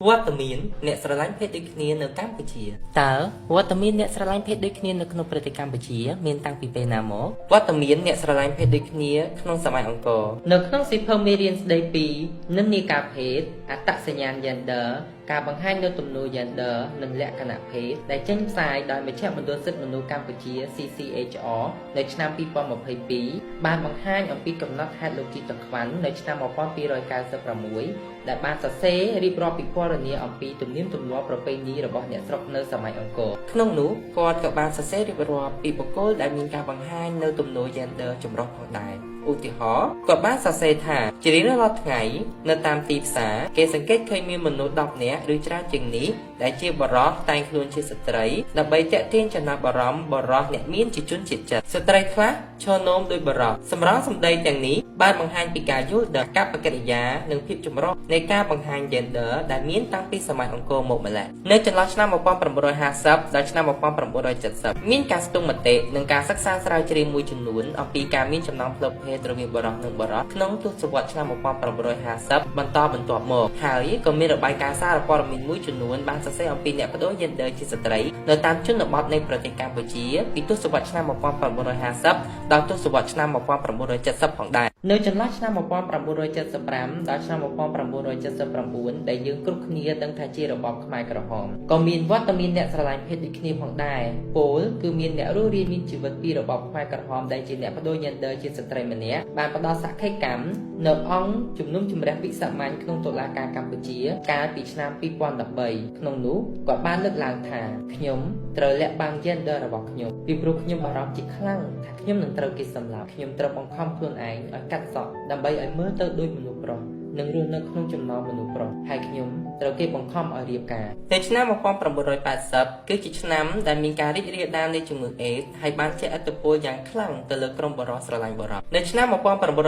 វត្តមានអ្នកស្រឡាញ់ភេទដូចគ្នានៅកម្ពុជាតើវត្តមានអ្នកស្រឡាញ់ភេទដូចគ្នានៅក្នុងប្រទេសកម្ពុជាមានតាំងពីពេលណាមកវត្តមានអ្នកស្រឡាញ់ភេទដូចគ្នាក្នុងសម័យអង្គរនៅក្នុងសៀវភៅមេរៀនស្ដីពីនិន្នាការភេទអត្តសញ្ញាណ gender ការបង្ហាញនៅទំនោរ gender និងលក្ខណៈភេទដែលចេញផ្សាយដោយមជ្ឈមណ្ឌលសិទ្ធិមនុស្សកម្ពុជា CCHR នៅឆ្នាំ2022បានបង្ហាញអំពីកំណត់ហេតុលោកជីតខ្វាន់នៅឆ្នាំ1296ដែលបានសរសេររៀបរាប់ពិពណ៌នាអំពីទំនៀមទម្លាប់ប្រពៃណីរបស់អ្នកស្រុកនៅសម័យអង្គរក្នុងនោះគាត់ក៏បានសរសេររៀបរាប់ពីបុគ្គលដែលមានការបង្ហាញនៅទំនោរ gender ចម្រុះផងដែរឧទាហរណ៍គាត់បានសរសេរថាជារៀងរាល់ថ្ងៃនៅតាមទីផ្សារគេសង្កេតឃើញមានមនុស្ស10នាក់ឬច្រើនជាងនេះដែលជាបរិសតែងខ្លួនជាស្ត្រីដើម្បីទាក់ទាញចំណាប់អារម្មណ៍បរិសអ្នកមានជាជនជាតិចិនស្ត្រីខ្លះឈរនោមដោយបរិសសម្រងសម្ដីទាំងនេះបានបង្ហាញពីការយល់ដឹងកប្បកិរិយានិងភាពចម្រុះនៃការបង្ហាញ gender ដែលមានតាំងពីសម័យអង្គរមកម្ល៉េះនៅចន្លោះឆ្នាំ1950ដល់ឆ្នាំ1970មានការស្ទង់មតិនិងការសិក្សាស្រាវជ្រាវមួយចំនួនអំពីការមានចំណងផ្លូវភេទរវាងបរិសនិងបរិសក្នុងទសវត្សរ៍ឆ្នាំ1950បន្តបន្ទាប់មកហើយក៏មានរបាយការណ៍សារព័ត៌មានមួយចំនួនបានសរសេរអំពីអ្នកបដូរ gender ជាស្ត្រីនៅតាមជនបទនៃប្រទេសកម្ពុជាពីទសវត្សរ៍ឆ្នាំ1950ដល់ទសវត្សរ៍ឆ្នាំ1970ផងដែរនៅចន្លោះឆ្នាំ1975ដល់ឆ្នាំ1979ដែលយើងគ្រប់គ្នាដឹងថាជារបបខ្មែរក្រហមក៏មានវត្តមានអ្នកស្រឡាញ់ភេទដូចគ្នាផងដែរពោលគឺមានអ្នករស់រានមានជីវិតពីរបបខ្មែរក្រហមដែលជាអ្នកបដូរ gender ជាស្ត្រីម្នាក់បានផ្ដល់សក្ខីកម្មនៅអង្គជំនុំជម្រះវិសាមញ្ញក្នុងតុលាការកម្ពុជាកាលពីឆ្នាំ2013ក្នុងនោះគាត់បានលើកឡើងថាខ្ញុំត្រូវលាក់បាំង gender របស់ខ្ញុំពីព្រោះខ្ញុំបារម្ភជាខ្លាំងថាខ្ញុំនឹងត្រូវគេសម្លាប់ខ្ញុំត្រូវបង្ខំខ្លួនឯងឲ្យកាត់សក់ដើម្បីឲ្យមើលទៅដូចមនុស្សប្រុសនិងរស់នៅក្នុងចំណោមមនុស្សប្រុសហើយខ្ញុំត្រូវគេបង្ខំឲ្យរៀបការនៅឆ្នាំ1980គឺជាឆ្នាំដែលមានការរីករាលដាលនៃជំងឺអេដស៍ហើយបានជះឥទ្ធិពលយ៉ាងខ្លាំងទៅលើក្រុមបរិសុទ្ធស្រឡាញ់បរិសុទ្ធនៅឆ្នាំ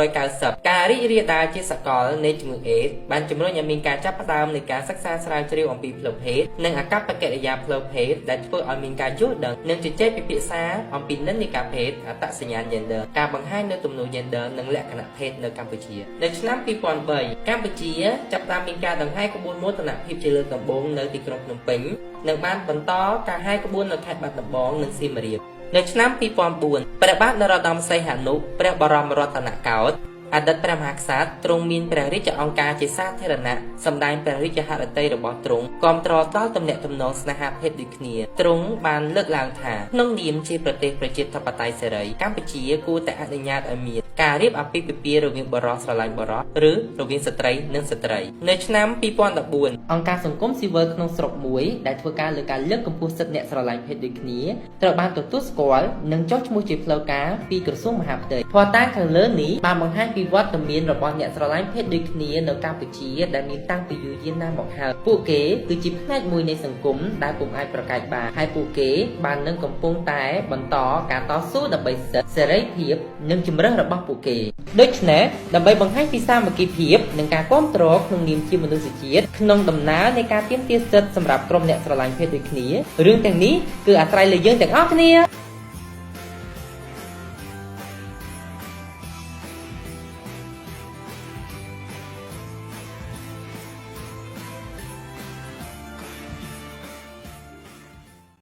1990ការរីករាលដាលជាសកលនៃជំងឺអេដស៍បានជំរុញឲ្យមានការចាប់ផ្ដើមនៃការសិក្សាស្រាវជ្រាវអំពីផ្លូវភេទនិងអាកប្បកិរិយាផ្លូវភេទដែលធ្វើឲ្យមានការយល់ដឹងនិងជជែកពិភាក្សាអំពីនិន្នាការភេទអត្តសញ្ញាណ gender ការបង្ហាញនៅទំនោរ gender និងលក្ខណៈភេទនៅកម្ពុជានៅឆ្នាំ2003កម្ពុជាចាប់ផ្ដើមមានការដង្ហែក្បួនមោទនភាពជាលើកដំបូងនៅទីក្រុងភ្នំពេញនិងបានបន្តការហែក្បួននៅខេត្តបាត់ដំបងនិងសៀមរាបនៅឆ្នាំ2004ព្រះបាទនរោត្តមសីហនុព្រះបរមរតនកោដ្ឋអតីតព្រះមហាក្សត្រទ្រង់មានព្រះរាជអង្គការជាសាធារណៈសម្ដែងព្រះរាជហឫទ័យរបស់ទ្រង់គាំទ្រដល់ទំនាក់ទំនងស្នេហាភេទដូចគ្នាទ្រង់បានលើកឡើងថាក្នុងនាមជាប្រទេសប្រជាធិបតេយ្យសេរីកម្ពុជាគួរតែអនុញ្ញាតឲ្យមានការរៀបអាពាហ៍ពិពាហ៍រវាងបរិសុទ្ធស្រឡាញ់បរិសុទ្ធឬរវាងស្ត្រីនិងស្ត្រីនៅឆ្នាំ2014អង្គការសង្គមស៊ីវិលក្នុងស្រុកមួយដែលធ្វើការលើការលើកកម្ពស់សិទ្ធិអ្នកស្រឡាញ់ភេទដូចគ្នាត្រូវបានទទួលស្គាល់និងចុះឈ្មោះជាផ្លូវការពីក្រសួងមហាផ្ទៃភស្តុតាងខាងលើនេះបានបង្ហាញពីវត្តមានរបស់អ្នកស្រឡាញ់ភេទដូចគ្នានៅកម្ពុជាដែលមានតាំងពីយូរយារណាស់មកហើយពួកគេគឺជាផ្នែកមួយនៃសង្គមដែលពុំអាចប្រកែកបានហើយពួកគេបាននឹងកំពុងតែបន្តការតស៊ូដើម្បីសិទ្ធិសេរីភាពនិងជំរើសរបស់ពួកគេដូច្នេះដើម្បីបង្ហាញពីសាមគ្គីភាពនិងការគាំទ្រក្នុងនាមជាមនុស្សជាតិក្នុងដំណើរនៃការទាមទារសិទ្ធិសម្រាប់ក្រុមអ្នកស្រឡាញ់ភេទដូចគ្នារឿងទាំងនេះគឺអាស្រ័យលើយើងទាំងអស់គ្នា